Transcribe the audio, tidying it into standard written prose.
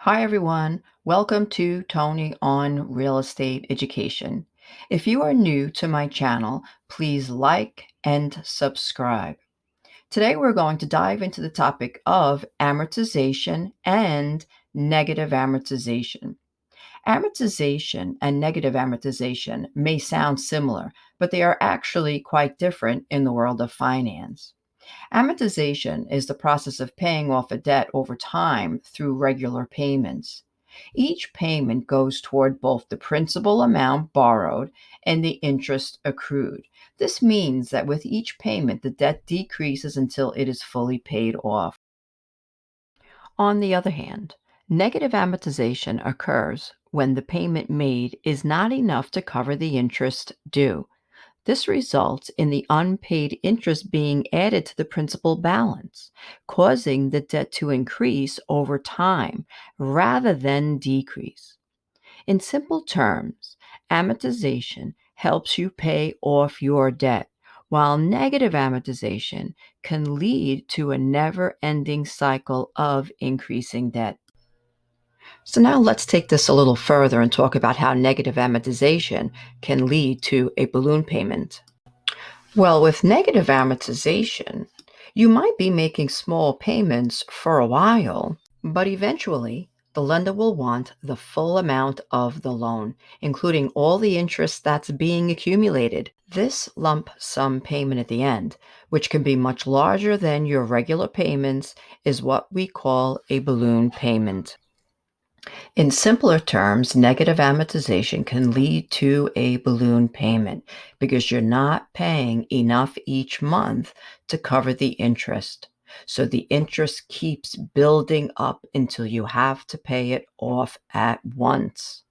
Hi, everyone. Welcome to Toni on Real Estate Education. If you are new to my channel, please like and subscribe. Today, we're going to dive into the topic of amortization and negative amortization. Amortization and negative amortization may sound similar, but they are actually quite different in the world of finance. Amortization is the process of paying off a debt over time through regular payments. Each payment goes toward both the principal amount borrowed and the interest accrued. This means that with each payment, the debt decreases until it is fully paid off. On the other hand, negative amortization occurs when the payment made is not enough to cover the interest due. This results in the unpaid interest being added to the principal balance, causing the debt to increase over time rather than decrease. In simple terms, amortization helps you pay off your debt, while negative amortization can lead to a never ending cycle of increasing debt. So now let's take this a little further and talk about how negative amortization can lead to a balloon payment. Well, with negative amortization, you might be making small payments for a while, but eventually the lender will want the full amount of the loan, including all the interest that's being accumulated. This lump sum payment at the end, which can be much larger than your regular payments, is what we call a balloon payment. In simpler terms, negative amortization can lead to a balloon payment because you're not paying enough each month to cover the interest. So the interest keeps building up until you have to pay it off at once.